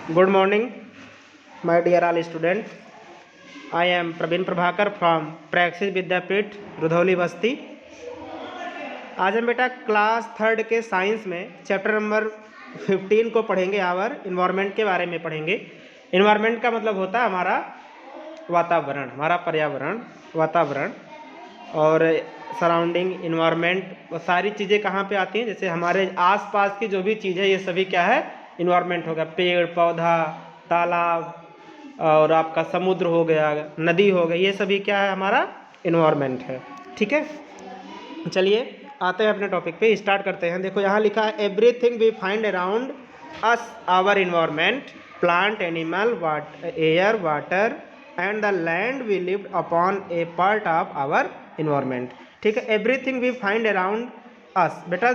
Good morning, my dear all students. I am Praveen Prabhakar from Praxis विद्यापीठ रुधौली बस्ती। आज हम बेटा class third के science में चैप्टर नंबर 15 को पढ़ेंगे। आवर इन्वायरमेंट के बारे में पढ़ेंगे। इन्वायरमेंट का मतलब होता है हमारा वातावरण, हमारा पर्यावरण, वातावरण और सराउंडिंग इन्वायरमेंट। वो सारी चीज़ें कहाँ पे आती हैं? जैसे हमारे आसपास की जो भी चीज़ है ये सभी क्या है? इन्वायरमेंट हो गया। पेड़ पौधा, तालाब और आपका समुद्र हो गया, नदी हो गई, ये सभी क्या है? हमारा इन्वायरमेंट है। ठीक है, चलिए आते हैं अपने टॉपिक पे, स्टार्ट करते हैं। देखो यहाँ लिखा है everything we find around us our environment, plant, animal, air, water and the land we live upon a part of our environment. ठीक है, everything we find around us, बेटा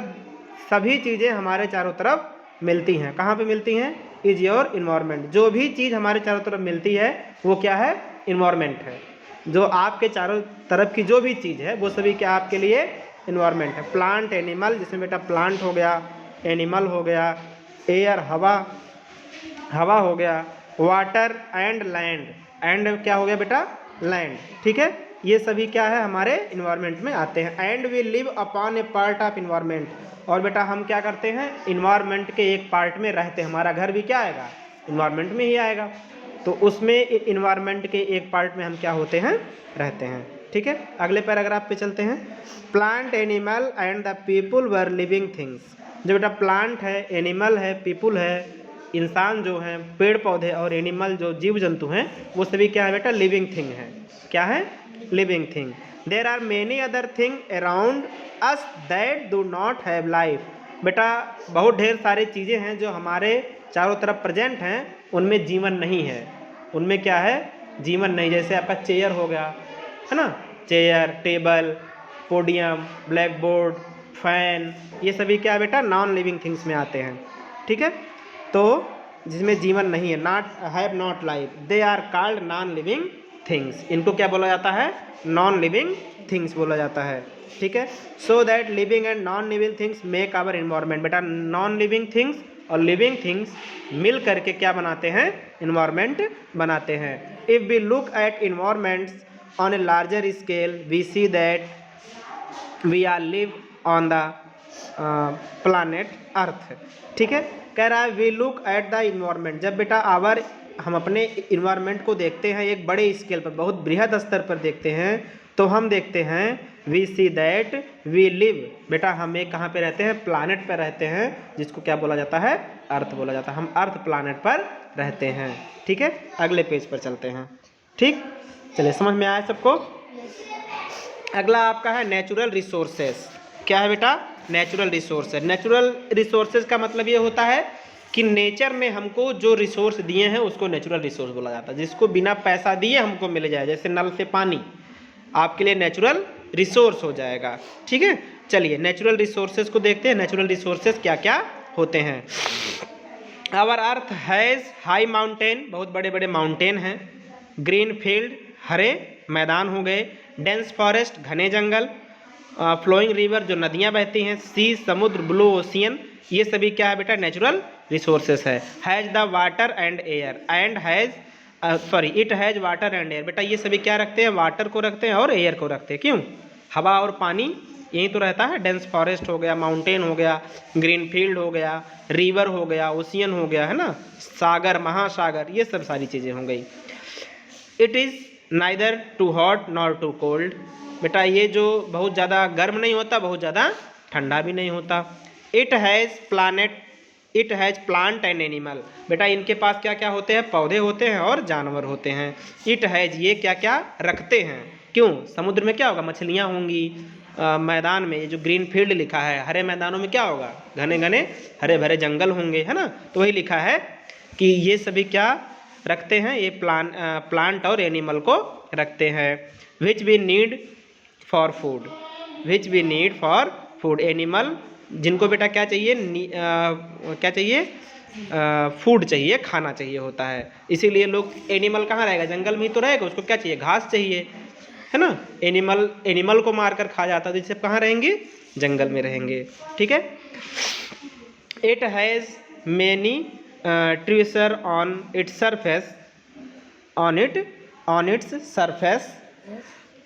सभी चीज़ें हमारे चारों तरफ मिलती हैं। कहाँ पे मिलती हैं? Is your environment. जो भी चीज़ हमारे चारों तरफ मिलती है वो क्या है? इन्वायरमेंट है। जो आपके चारों तरफ की जो भी चीज़ है वो सभी क्या आपके लिए इन्वायरमेंट है। प्लांट, एनिमल, जिसमें बेटा प्लांट हो गया, एनिमल हो गया, एयर हवा हो गया, वाटर एंड लैंड, एंड क्या हो गया बेटा? लैंड। ठीक है, ये सभी क्या है? हमारे इन्वायरमेंट में आते हैं। And we live upon a part of environment, और बेटा हम क्या करते हैं? इन्वायरमेंट के एक पार्ट में रहते हैं। हमारा घर भी क्या आएगा? इन्वायरमेंट में ही आएगा। तो उसमें इन्वायरमेंट के एक पार्ट में हम क्या होते हैं? रहते हैं। ठीक है, अगले पैराग्राफ पे चलते हैं। Plant, animal and the people were living things. जो बेटा प्लांट है, एनिमल है, पीपुल है, इंसान जो हैं, पेड़ पौधे और एनिमल जो जीव जंतु हैं, वो सभी क्या है बेटा? लिविंग थिंग है। क्या है? Living thing. There are many other thing around us that do not have life. बेटा बहुत ढेर सारी चीज़ें हैं जो हमारे चारों तरफ प्रेजेंट हैं, उनमें जीवन नहीं है। उनमें क्या है? जीवन नहीं। जैसे आपका चेयर हो गया, है ना? Chair, table, podium, black board, fan, ये सभी क्या है बेटा? नॉन लिविंग थिंग्स में आते हैं। ठीक है, तो जिसमें जीवन नहीं है, not have not life, they are called non living things. इनको क्या बोला जाता है? नॉन लिविंग थिंग्स बोला जाता है। ठीक है, so that living and non living things make our environment. बेटा नॉन लिविंग थिंग्स और लिविंग थिंग्स मिल करके क्या बनाते हैं? इन्वायरमेंट बनाते हैं। If we look at environments on a larger scale we see that we are live on the planet earth. ठीक है, कह रहा है we look at the environment. जब बेटा हम अपने इन्वायरमेंट को देखते हैं एक बड़े स्केल पर, बहुत बृहद स्तर पर देखते हैं, तो हम देखते हैं we see that we live. बेटा हम एक कहाँ पे रहते हैं? प्लानेट पर रहते हैं, जिसको क्या बोला जाता है? अर्थ बोला जाता है। हम अर्थ प्लानेट पर रहते हैं। ठीक है, अगले पेज पर चलते हैं। ठीक, चलिए समझ में आया सबको? अगला आपका है नेचुरल रिसोर्सेस। क्या है बेटा? Natural resources. नेचुरल रिसोर्सेज का मतलब ये होता है कि नेचर ने हमको जो रिसोर्स दिए हैं उसको नेचुरल रिसोर्स बोला जाता है। जिसको बिना पैसा दिए हमको मिल जाए, जैसे नल से पानी, आपके लिए नेचुरल रिसोर्स हो जाएगा। ठीक है, चलिए नेचुरल रिसोर्सेज को देखते हैं। नेचुरल रिसोर्सेज क्या क्या होते हैं? Our earth has high mountain, बहुत बड़े बड़े माउंटेन हैं। ग्रीन फील्ड, हरे मैदान हो गए। डेंस फॉरेस्ट, घने जंगल। फ्लोइंग रिवर, जो नदियाँ बहती हैं। सी, समुद्र। ब्लू ओशियन, ये सभी क्या है बेटा? नेचुरल रिसोर्सेस है। Has the water and air and has it has water and air. बेटा ये सभी क्या रखते हैं? वाटर को रखते हैं और एयर को रखते हैं। क्यों? हवा और पानी यही तो रहता है। डेंस फॉरेस्ट हो गया, माउंटेन हो गया, ग्रीन फील्ड हो गया, रिवर हो गया, ओशियन हो गया, है ना, सागर, महासागर, ये सब सारी चीज़ें हो गई। It is neither too hot nor too cold. बेटा ये जो बहुत ज़्यादा गर्म नहीं होता, बहुत ज़्यादा ठंडा भी नहीं होता। It has plant and animal. बेटा इनके पास क्या क्या होते हैं? पौधे होते हैं और जानवर होते हैं। इट हैज़, ये क्या क्या रखते हैं? क्यों? समुद्र में क्या होगा? मछलियाँ होंगी। मैदान में जो ग्रीन फील्ड लिखा है, हरे मैदानों में क्या होगा? घने घने हरे भरे जंगल होंगे, है ना। तो वही लिखा है कि ये सभी क्या रखते हैं? ये प्लांट और एनिमल को रखते हैं। Which we need for food, which we need for food. Animal जिनको बेटा क्या चाहिए? क्या चाहिए? फूड चाहिए, खाना चाहिए होता है। इसीलिए लोग, एनिमल कहाँ रहेगा? जंगल में ही तो रहेगा, उसको क्या चाहिए? घास चाहिए, है ना। एनिमल को मारकर खा जाता है, तो इससे कहाँ रहेंगे? जंगल में रहेंगे। ठीक है, it has many treasures on its surface on its surface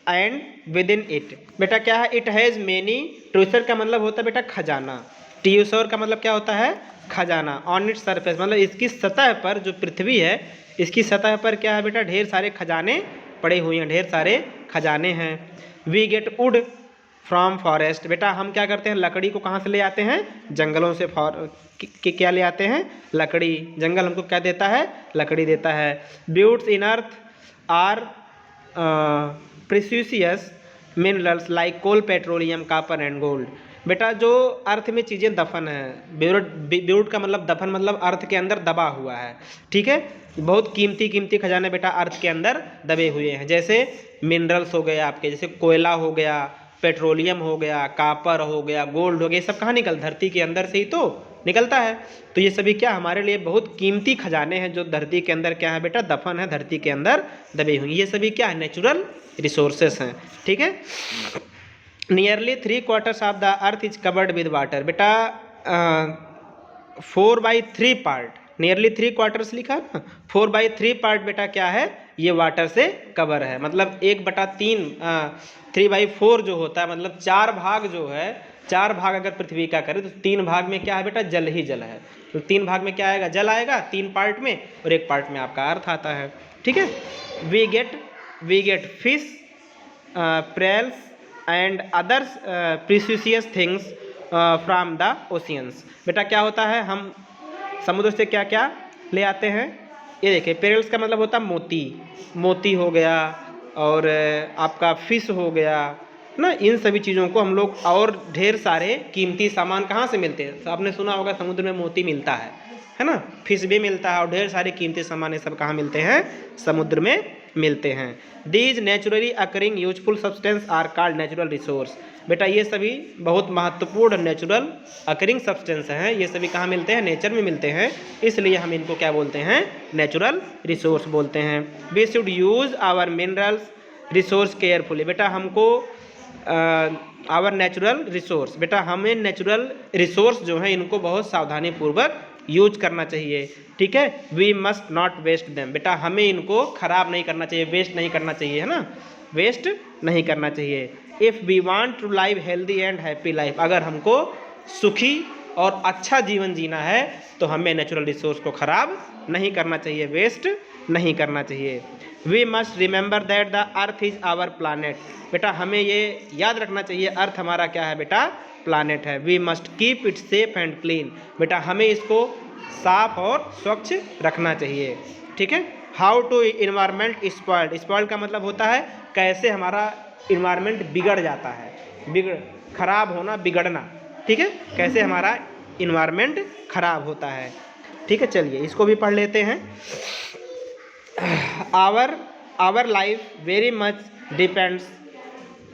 and within it. बेटा क्या है, इट हैज़ मेनी, ट्यूसर का मतलब होता है बेटा खजाना, ट्यूसर का मतलब क्या होता है खजाना, ऑन इट्स सरफेस मतलब इसकी सतह पर, जो पृथ्वी है इसकी सतह पर क्या है बेटा ढेर सारे खजाने पड़े हुए हैं, ढेर सारे खजाने हैं। We get wood from forest, बेटा हम क्या करते हैं लकड़ी को कहाँ से ले आते हैं, जंगलों से। क्या ले आते हैं, लकड़ी, जंगल हमको क्या देता है, लकड़ी देता है। Beauts in earth are precious minerals like coal, petroleum, copper and gold. बेटा जो अर्थ में चीज़ें दफन है, ब्यूट का मतलब दफन मतलब अर्थ के अंदर दबा हुआ है, ठीक है, बहुत कीमती कीमती खजाने बेटा अर्थ के अंदर दबे हुए हैं। जैसे मिनरल्स हो गए आपके, जैसे कोयला हो गया, पेट्रोलियम हो गया, कॉपर हो गया, गोल्ड हो गया, ये सब कहाँ निकल, धरती के अंदर से ही तो निकलता है। तो ये सभी क्या हमारे लिए बहुत कीमती खजाने हैं जो धरती के अंदर क्या है बेटा दफन है, धरती के अंदर दबे हुए, ये सभी क्या है नेचुरल रिसोर्सेस हैं, ठीक है। Nearly 3/4 of the earth is covered with water, बेटा 4/3 पार्ट, नियरली 3/4 लिखा है ना, 4/3 पार्ट बेटा क्या है ये वाटर से कवर है, मतलब 1/3 3/4 जो होता है, मतलब 4 भाग जो है, 4 भाग अगर पृथ्वी का करें तो 3 भाग में क्या है बेटा जल ही जल है, तो 3 भाग में क्या आएगा, जल आएगा 3 पार्ट में, और 1 पार्ट में आपका अर्थ आता है, ठीक है। We get fish, pearls and others precious things from the oceans. बेटा क्या होता है, हम समुद्र से क्या क्या ले आते हैं, ये देखिए पेरेल्स का मतलब होता है मोती, मोती हो गया, और आपका फिश हो गया ना, इन सभी चीज़ों को हम लोग, और ढेर सारे कीमती सामान कहाँ से मिलते हैं, तो आपने सुना होगा समुद्र में मोती मिलता है ना, फिश भी मिलता है, और ढेर सारे कीमती सामान ये सब कहाँ मिलते हैं, समुद्र में मिलते हैं। These naturally occurring useful substance are called natural resource. बेटा ये सभी बहुत महत्वपूर्ण नेचुरल अकरिंग सब्सटेंस हैं, ये सभी कहाँ मिलते हैं, नेचर में मिलते हैं, इसलिए हम इनको क्या बोलते हैं, नेचुरल रिसोर्स बोलते हैं। We should use our minerals resource carefully. बेटा हमको आवर नेचुरल रिसोर्स, बेटा हमें नेचुरल रिसोर्स जो है इनको बहुत सावधानी पूर्वक यूज करना चाहिए, ठीक है। We must not waste them, बेटा हमें इनको खराब नहीं करना चाहिए, वेस्ट नहीं करना चाहिए, है ना, वेस्ट नहीं करना चाहिए। If we want to live healthy and happy life, अगर हमको सुखी और अच्छा जीवन जीना है तो हमें नेचुरल रिसोर्स को खराब नहीं करना चाहिए, वेस्ट नहीं करना चाहिए। We must remember that the earth is our planet, बेटा हमें ये याद रखना चाहिए अर्थ हमारा क्या है बेटा, प्लानट है। We must keep it safe and clean, बेटा हमें इसको साफ और स्वच्छ रखना चाहिए, ठीक है। How to environment spoiled, spoiled का मतलब होता है कैसे हमारा इन्वायरमेंट बिगड़ जाता है, खराब होना, बिगड़ना, ठीक है, कैसे हमारा इन्वायरमेंट खराब होता है, ठीक है। चलिए इसको भी पढ़ लेते हैं। Our life very much depends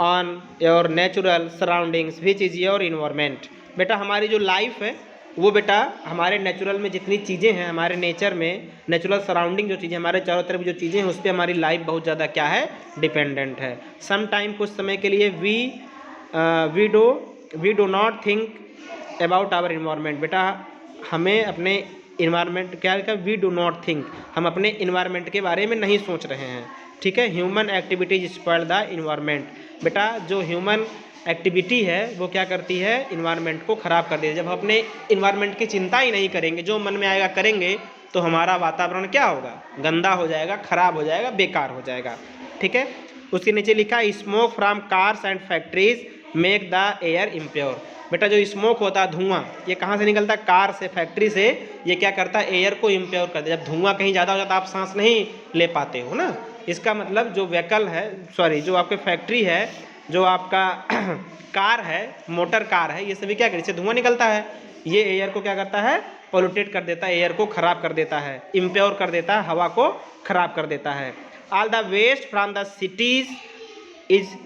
on your natural surroundings which is your environment. बेटा हमारी जो लाइफ है वो बेटा हमारे नेचुरल में जितनी चीज़ें हैं, हमारे नेचर में नेचुरल सराउंडिंग जो चीज़ें हमारे चारों तरफ जो चीज़ें हैं उस पर हमारी लाइफ बहुत ज़्यादा क्या है, डिपेंडेंट है। सम टाइम, कुछ समय के लिए we do not think about our environment, बेटा हमें अपने इन्वायरमेंट क्या है, वी डू नॉट थिंक, हम अपने इन्वायरमेंट के बारे में नहीं सोच रहे हैं, ठीक है। Human activities spoil the environment, बेटा जो ह्यूमन एक्टिविटी है वो क्या करती है, इन्वायरमेंट को ख़राब कर देती है। जब हम अपने इन्वायरमेंट की चिंता ही नहीं करेंगे, जो मन में आएगा करेंगे, तो हमारा वातावरण क्या होगा, गंदा हो जाएगा, खराब हो जाएगा, बेकार हो जाएगा, ठीक है। उसके नीचे लिखा smoke from cars and factories make the air impure, बेटा जो स्मोक होता है धुआं, ये कहाँ से निकलता है, कार से, फैक्ट्री से, ये क्या करता है, एयर को इम्प्योर कर दे। जब धुआं कहीं ज़्यादा हो जाता है आप सांस नहीं ले पाते हो ना, इसका मतलब जो व्हीकल है, सॉरी जो आपके फैक्ट्री है, जो आपका कार है, मोटर कार है, ये सभी क्या करते हैं, धुआं निकलता है, ये एयर को क्या करता है, पोल्यूटेट कर देता है, एयर को खराब कर देता है, इम्प्योर कर देता है, हवा को खराब कर देता है। All the waste from the cities is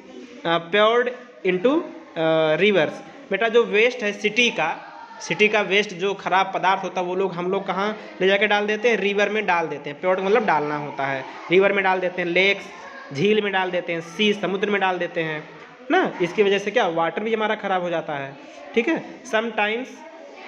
poured into rivers, बेटा जो वेस्ट है सिटी का वेस्ट जो खराब पदार्थ होता है वो लोग, हम लोग कहाँ ले जाके डाल देते हैं, रिवर में डाल देते हैं, प्योर्ड मतलब डालना होता है, रिवर में डाल देते हैं, लेक्स झील में डाल देते हैं, सी समुद्र में डाल देते हैं ना, इसकी वजह से क्या वाटर भी हमारा खराब हो जाता है, ठीक है। Sometimes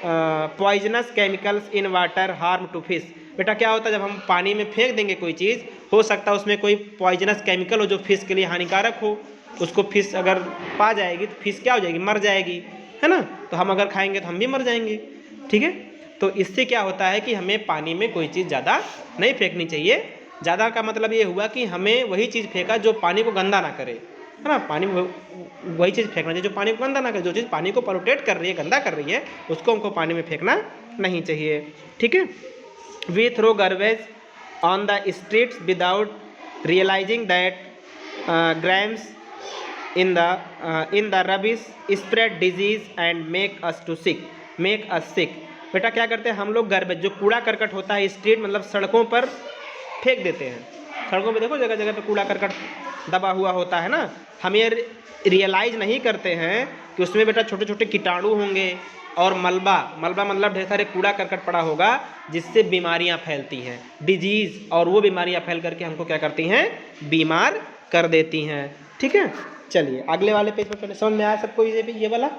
poisonous chemicals in water harm to fish. बेटा क्या होता है, जब हम पानी में फेंक देंगे कोई चीज़, हो सकता है उसमें कोई पॉइजनस केमिकल हो जो फिश के लिए हानिकारक हो, उसको फिश अगर पा जाएगी तो फिश क्या हो जाएगी, मर जाएगी, है ना। तो हम अगर खाएंगे तो हम भी मर जाएंगे, ठीक है। तो इससे क्या होता है कि हमें पानी में कोई चीज़ ज़्यादा नहीं फेंकनी चाहिए। ज़्यादा का मतलब ये हुआ कि हमें वही चीज़ फेंका जो पानी को गंदा ना करे, है ना। पानी में वही चीज़ फेंकना चाहिए जो पानी को गंदा ना करे। जो चीज़ पानी को पोल्यूटेट कर रही है, गंदा कर रही है, उसको हमको पानी में फेंकना नहीं चाहिए, ठीक है। We throw garbage on the streets without realizing that grams in the rubbish spread disease and make us sick। बेटा क्या करते हैं हम लोग, गार्बेज जो कूड़ा करकट होता है स्ट्रीट मतलब सड़कों पर फेंक देते हैं। सड़कों पे देखो जगह जगह पे कूड़ा करकट दबा हुआ होता है ना। हम ये रियलाइज नहीं करते हैं कि उसमें बेटा छोटे छोटे कीटाणु होंगे और मलबा मतलब ढेर सारे कूड़ा करकट पड़ा होगा जिससे बीमारियां फैलती हैं, डिजीज़, और वो बीमारियां फैल करके हमको क्या करती हैं, बीमार कर देती हैं, ठीक है। चलिए अगले वाले पेज पर समझ में आया सबको ये वाला।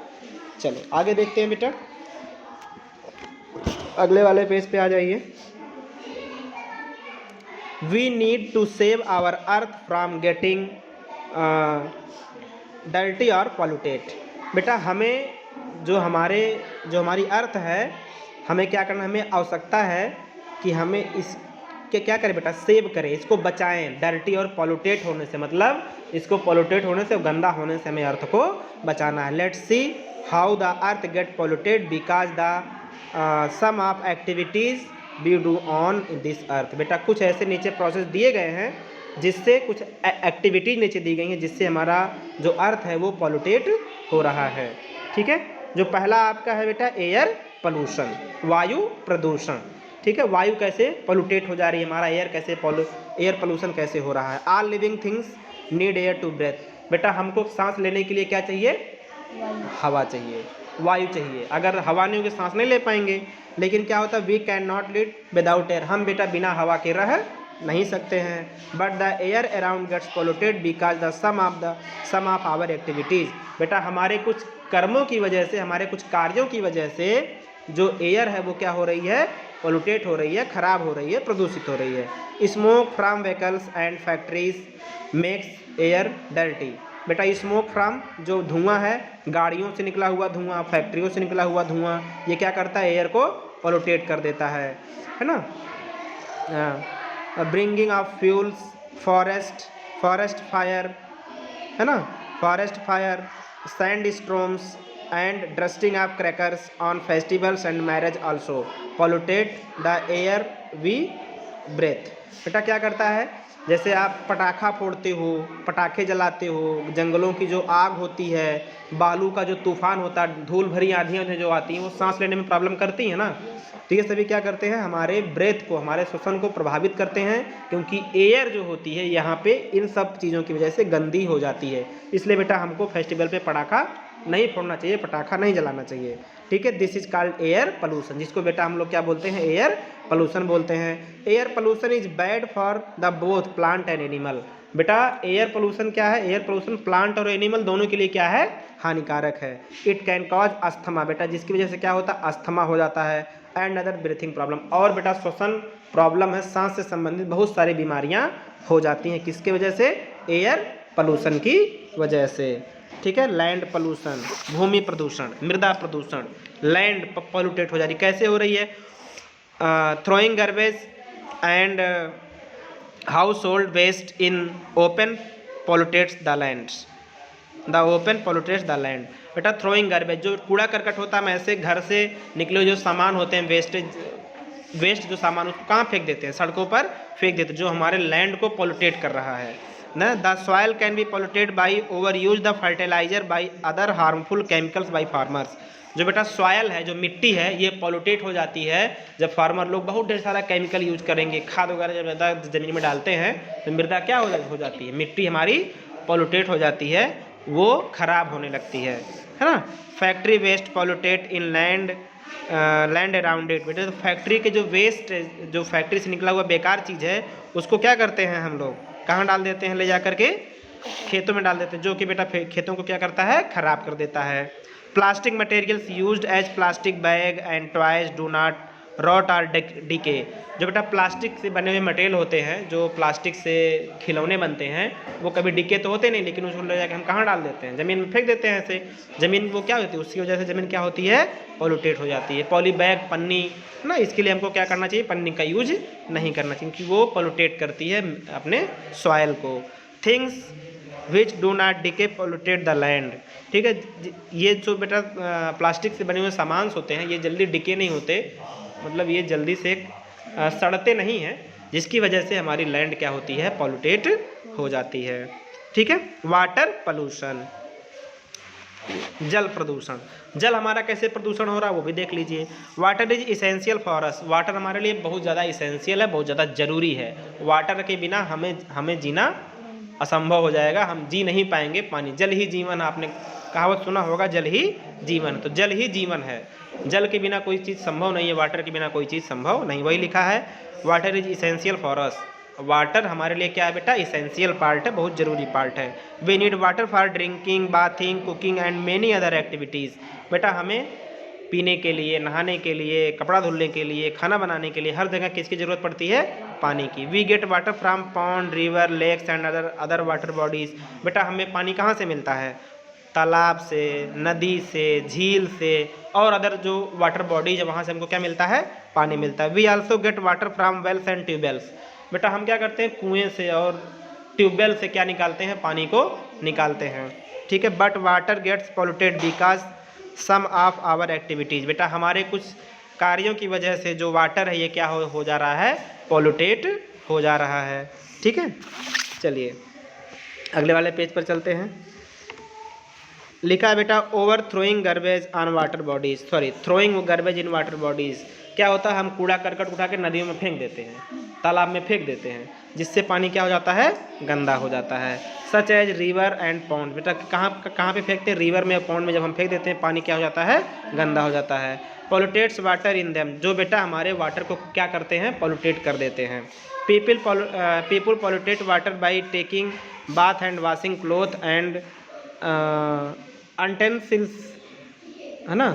चलो आगे देखते हैं बेटा, अगले वाले पेज पे आ जाइए। We need to save our earth from getting dirty और पॉल्यूटेड। बेटा हमें जो हमारी अर्थ है, हमें क्या करना, हमें आवश्यकता है कि हमें इस क्या करें बेटा, सेव करें, इसको बचाएं डर्टी और पॉल्यूटेट होने से, मतलब इसको पॉल्यूटेट होने से, गंदा होने से हमें अर्थ को बचाना है। Let's see how the earth get polluted because the some of activities we do on this earth. बेटा कुछ ऐसे नीचे प्रोसेस दिए गए हैं जिससे, कुछ एक्टिविटीज नीचे दी गई हैं जिससे हमारा जो अर्थ है वो पॉल्यूटेट हो रहा है, ठीक है। जो पहला आपका है बेटा एयर पोल्यूशन, वायु प्रदूषण, ठीक है। वायु कैसे पोल्यूटेट हो जा रही है, हमारा एयर कैसे एयर पोल्यूशन कैसे हो रहा है। All living things need air to breath. बेटा हमको सांस लेने के लिए क्या चाहिए, हवा चाहिए, वायु चाहिए। अगर हवा नहीं होगी सांस नहीं ले पाएंगे। लेकिन क्या होता है, we can not live without air, हम बेटा बिना हवा के रह नहीं सकते हैं। But the air around gets polluted because the some of our activities. बेटा हमारे कुछ कर्मों की वजह से, हमारे कुछ कार्यों की वजह से जो एयर है वो क्या हो रही है, पोल्यूटेट हो रही है, खराब हो रही है, प्रदूषित हो रही है। Smoke from vehicles and factories makes air dirty. बेटा स्मोक फ्रॉम जो धुआं है, गाड़ियों से निकला हुआ धुआं, फैक्ट्रियों से निकला हुआ धुआं, ये क्या करता है, एयर को पोल्यूटेट कर देता है ना। Burning of fuels, forest fire, है ना, forest fire, sand storms and dusting of crackers on festivals and marriage also pollute the air we breathe. बेटा क्या करता है, जैसे आप पटाखा फोड़ते हो, पटाखे जलाते हो, जंगलों की जो आग होती है, बालू का जो तूफान होता है, धूल भरी आंधियाँ जो आती हैं वो सांस लेने में प्रॉब्लम करती हैं ना। तो ये सभी क्या करते हैं, हमारे ब्रेथ को, हमारे श्वसन को प्रभावित करते हैं, क्योंकि एयर जो होती है यहाँ पे इन सब चीज़ों की वजह से गंदी हो जाती है। इसलिए बेटा हमको फेस्टिवल पे पटाखा नहीं फोड़ना चाहिए, पटाखा नहीं जलाना चाहिए, ठीक है। This is called air pollution, जिसको बेटा हम लोग क्या बोलते हैं, एयर पोल्यूशन बोलते हैं। Air pollution is bad for the both plant and animal. बेटा एयर पोल्यूशन क्या है, एयर पोल्यूशन प्लांट और एनिमल दोनों के लिए क्या है, हानिकारक है। इट कैन कॉज अस्थमा, बेटा जिसकी वजह से क्या होता है, अस्थमा हो जाता है, एंड अदर ब्रीथिंग प्रॉब्लम, और बेटा श्वसन प्रॉब्लम है, सांस से संबंधित बहुत सारी बीमारियां हो जाती हैं, किसके वजह से, एयर पोल्यूशन की वजह से, ठीक है। लैंड पोल्यूशन, भूमि प्रदूषण, मृदा प्रदूषण, लैंड पोल्यूटेट हो जा रही, कैसे हो रही है, throwing garbage and household waste in open pollutes the lands, the open pollutes the land. बेटा थ्रोइंग गार्बेज जो कूड़ा करकट होता है, ऐसे घर से निकले जो सामान होते हैं, वेस्ट जो सामान, उसको कहाँ फेंक देते हैं, सड़कों पर फेंक देते हैं, जो हमारे लैंड को पोल्यूटेट कर रहा है ना। The soil can be polluted by over use the fertilizer by other harmful chemicals by farmers. जो बेटा सॉयल है, जो मिट्टी है, ये पोल्यूटेट हो जाती है जब फार्मर लोग बहुत ढेर सारा केमिकल यूज करेंगे, खाद वगैरह जब ज़्यादा ज़मीन में डालते हैं तो मृदा क्या हो जाती है, मिट्टी हमारी पोल्यूटेट हो जाती है, वो खराब होने लगती है ना। Factory waste pollute in land around it. बेटा तो फैक्ट्री के जो वेस्ट, जो फैक्ट्री से निकला हुआ बेकार चीज़ है, उसको क्या करते हैं हम लोग, कहाँ डाल देते हैं, ले जा करके खेतों में डाल देते हैं, जो कि बेटा खेतों को क्या करता है, खराब कर देता है। Plastic materials used as plastic bag and toys do not rot or decay. जो बेटा प्लास्टिक से बने हुए मटेरियल होते हैं, जो प्लास्टिक से खिलौने बनते हैं, वो कभी डीके तो होते नहीं, लेकिन उसको ले जाकर हम कहाँ डाल देते हैं, ज़मीन में फेंक देते हैं। ऐसे ज़मीन वो क्या होती है, उसकी वजह से ज़मीन क्या होती है, पॉल्यूटेट हो जाती है। पॉली बैग, पन्नी ना, इसके लिए हमको क्या करना चाहिए, पन्नी का यूज नहीं करना चाहिए, क्योंकि वो पॉल्यूटेट करती है अपने सॉइल को। Things which do not decay pollute the land. ठीक है, ये जो बेटा प्लास्टिक से बने हुए सामान होते हैं, ये जल्दी डिके नहीं होते, मतलब ये जल्दी से सड़ते नहीं हैं, जिसकी वजह से हमारी लैंड क्या होती है, पॉल्यूटेट हो जाती है। ठीक है, वाटर पोल्यूशन, जल प्रदूषण। जल हमारा कैसे प्रदूषण हो रहा है वो भी देख लीजिए। Water is essential for us. Water हमारे लिए बहुत ज़्यादा इसेंशियल है, बहुत ज़्यादा ज़रूरी है। वाटर के बिना हमें जीना असंभव हो जाएगा, हम जी नहीं पाएंगे। पानी, जल ही जीवन, आपने कहावत सुना होगा, जल ही जीवन। तो जल ही जीवन है, जल के बिना कोई चीज़ संभव नहीं है, वाटर के बिना कोई चीज़ संभव नहीं। वही लिखा है, water is essential for us. Water हमारे लिए क्या है बेटा, इसेंशियल पार्ट है, बहुत ज़रूरी पार्ट है। We need water for drinking, bathing, cooking and many other activities. बेटा हमें पीने के लिए, नहाने के लिए, कपड़ा धुलने के लिए, खाना बनाने के लिए, हर जगह किसकी ज़रूरत पड़ती है, पानी की। We get water from pond, river, lakes and other water bodies. बेटा हमें पानी कहाँ से मिलता है, तालाब से, नदी से, झील से, और अदर जो वाटर बॉडीज है वहाँ से हमको क्या मिलता है, पानी मिलता है। We also get water from wells and tubewells. बेटा हम क्या करते हैं, कुएं से और ट्यूबवेल से क्या निकालते हैं, पानी को निकालते हैं। ठीक है, but water gets polluted because some of our activities. बेटा हमारे कुछ कार्यों की वजह से जो वाटर है ये क्या हो जा रहा है, पॉल्यूटेट हो जा रहा है। ठीक है, चलिए अगले वाले पेज पर चलते हैं। लिखा है बेटा, over throwing garbage on water bodies, sorry throwing garbage in water bodies. क्या होता है, हम कूड़ा करकट उठा के नदियों में फेंक देते हैं, तालाब में फेंक देते हैं, जिससे पानी क्या हो जाता है, गंदा हो जाता है। Such as river and pond. बेटा कहाँ पे फेंकते हैं, रिवर में, पॉन्ड में जब हम फेंक देते हैं, पानी क्या हो जाता है, गंदा हो जाता है। पॉल्यूटेट्स वाटर इन देम। जो बेटा हमारे वाटर को क्या करते हैं, पॉल्यूटेट कर देते हैं। People pollute water by taking bath and washing cloth and utensils, है ना,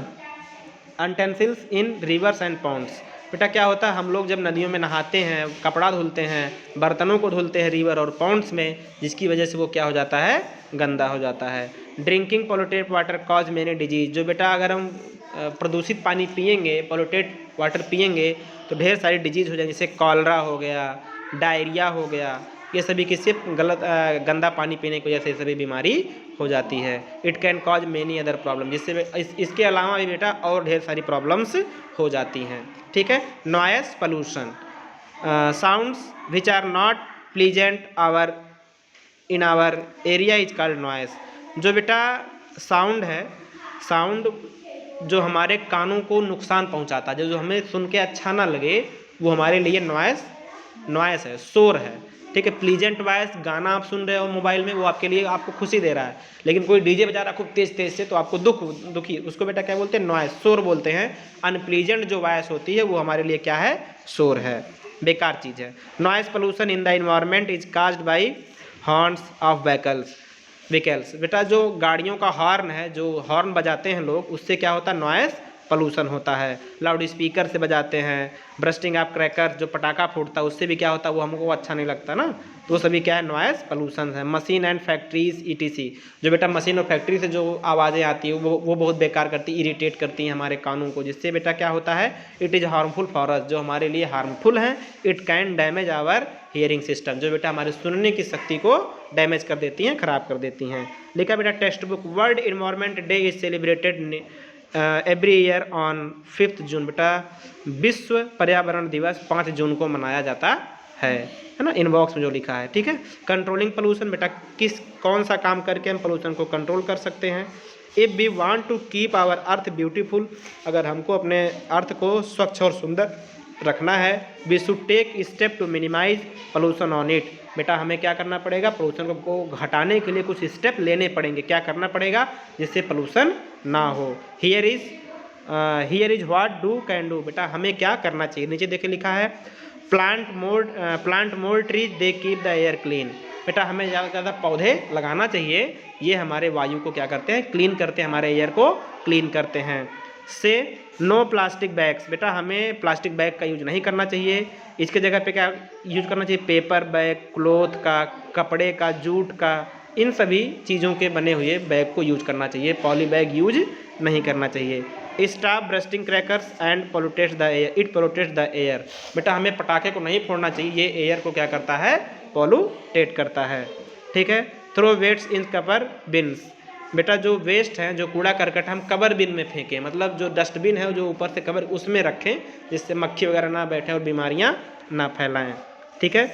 utensils in rivers and ponds. बेटा क्या होता है, हम लोग जब नदियों में नहाते हैं, कपड़ा धुलते हैं, बर्तनों को धुलते हैं रिवर और पॉन्ड्स में, जिसकी वजह से वो क्या हो जाता है, गंदा हो जाता है। Drinking polluted water cause many disease. जो बेटा अगर हम प्रदूषित पानी पिएंगे, पॉल्यूटेड वाटर पिएंगे, तो ढेर सारी डिजीज़ हो जाएंगी, जैसे कॉलरा हो गया, डायरिया हो गया। ये सभी किससे, गंदा पानी पीने की वजह से सभी बीमारी हो जाती है। It can cause many other problem, जिससे इसके अलावा भी बेटा और ढेर सारी प्रॉब्लम्स हो जाती हैं। ठीक है, noise pollution, sounds which are not pleasant in our area is called noise. जो बेटा साउंड है, साउंड जो हमारे कानों को नुकसान पहुंचाता है, जो हमें सुन के अच्छा ना लगे, वो हमारे लिए नॉइस है, शोर है। ठीक है, प्लीजेंट वॉइस, गाना आप सुन रहे हो मोबाइल में, वो आपके लिए आपको खुशी दे रहा है, लेकिन कोई डीजे बजा रहा है खूब तेज तेज से, तो आपको दुखी, उसको बेटा क्या बोलते हैं, नॉइस, शोर बोलते हैं। अनप्लीजेंट जो वॉइस होती है वो हमारे लिए क्या है, शोर है, बेकार चीज़ है। Noise pollution in the environment is caused by horns of vehicles. बेटा जो गाड़ियों का हॉर्न है, जो हॉर्न बजाते हैं लोग, उससे क्या होता है, नॉइस पोल्यूशन होता है। लाउड स्पीकर से बजाते हैं, ब्रस्टिंग ऑफ क्रैकर, जो पटाखा फूटता है, उससे भी क्या होता है, वो हमको अच्छा नहीं लगता ना, तो वो सभी क्या है, नॉइस पोल्यूशन है। Machine and factories ETC। जो बेटा मशीन और फैक्ट्री से जो आवाज़ें आती है वो बहुत बेकार करती, इरिटेट करती हैं हमारे कानों को, जिससे बेटा क्या होता है, it is harmful for us, जो हमारे लिए हार्मफुल हैं। It can damage our hearing system. जो बेटा हमारे सुनने की शक्ति को डैमेज कर देती हैं, खराब कर देती हैं। लिखा बेटा text book, world environment day is celebrated every year on 5 जून। बेटा विश्व पर्यावरण दिवस 5 जून को मनाया जाता है ना, इनबॉक्स में जो लिखा है। ठीक है, कंट्रोलिंग पोल्यूशन, बेटा कौन सा काम करके हम पोल्यूशन को कंट्रोल कर सकते हैं। If we want to keep our earth beautiful, अगर हमको अपने अर्थ को स्वच्छ और सुंदर रखना है, we should take step to minimize pollution on it. बेटा हमें क्या करना पड़ेगा, पोल्यूशन को घटाने के लिए कुछ स्टेप लेने पड़ेंगे। क्या करना पड़ेगा, जिससे पोल्यूशन ना हो। Here is what do can do. बेटा हमें क्या करना चाहिए, नीचे देखिए लिखा है, plant more trees they keep the air clean. बेटा हमें ज़्यादा से ज़्यादा पौधे लगाना चाहिए, ये हमारे वायु को क्या करते हैं, क्लीन करते हैं, हमारे एयर को क्लीन करते हैं। से नो प्लास्टिक बैग्स, बेटा हमें प्लास्टिक बैग का यूज नहीं करना चाहिए, इसके जगह पे क्या यूज करना चाहिए, पेपर बैग, क्लॉथ का, कपड़े का, जूट का, इन सभी चीज़ों के बने हुए बैग को यूज करना चाहिए, पॉली बैग यूज नहीं करना चाहिए। Stop bursting crackers and pollutes the air, it pollutes the air, बेटा हमें पटाखे को नहीं फोड़ना चाहिए, ये एयर को क्या करता है, पोल्यूटेट करता है। ठीक है। थ्रो वेट्स इन कवर बिन्स, बेटा जो वेस्ट है, जो कूड़ा करकट हम कवर बिन में फेंकें, मतलब जो डस्टबिन है जो ऊपर से कवर उसमें रखें, जिससे मक्खी वगैरह ना बैठे और बीमारियां ना फैलाएं। ठीक है।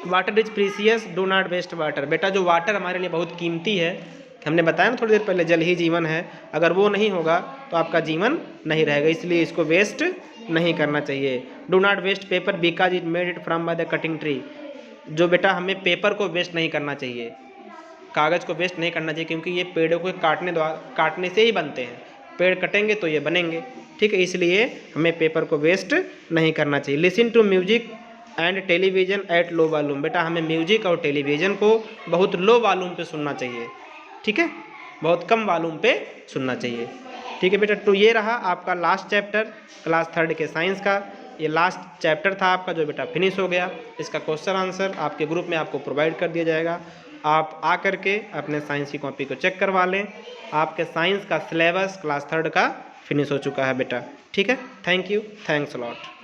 Water is precious, do not waste water, बेटा जो वाटर हमारे लिए बहुत कीमती है, हमने बताया ना थोड़ी देर पहले, जल ही जीवन है, अगर वो नहीं होगा तो आपका जीवन नहीं रहेगा, इसलिए इसको वेस्ट नहीं करना चाहिए। Do not waste paper because it made it from by the cutting tree, जो बेटा हमें पेपर को वेस्ट नहीं करना चाहिए, कागज़ को वेस्ट नहीं करना चाहिए, क्योंकि ये पेड़ों को काटने से ही बनते हैं, पेड़ कटेंगे तो ये बनेंगे। ठीक है, इसलिए हमें पेपर को वेस्ट नहीं करना चाहिए। Listen to music and television at low volume, बेटा हमें म्यूजिक और टेलीविज़न को बहुत लो वॉल्यूम पे सुनना चाहिए। ठीक है, बहुत कम वॉल्यूम पे सुनना चाहिए। ठीक है बेटा, तो ये रहा आपका लास्ट चैप्टर क्लास 3rd के साइंस का, ये लास्ट चैप्टर था आपका जो बेटा फिनिश हो गया। इसका क्वेश्चन आंसर आपके ग्रुप में आपको प्रोवाइड कर दिया जाएगा, आप आ करके अपने साइंस की कॉपी को चेक करवा लें। आपके साइंस का सिलेबस क्लास 3rd का फिनिश हो चुका है बेटा। ठीक है, thank you, thanks a lot.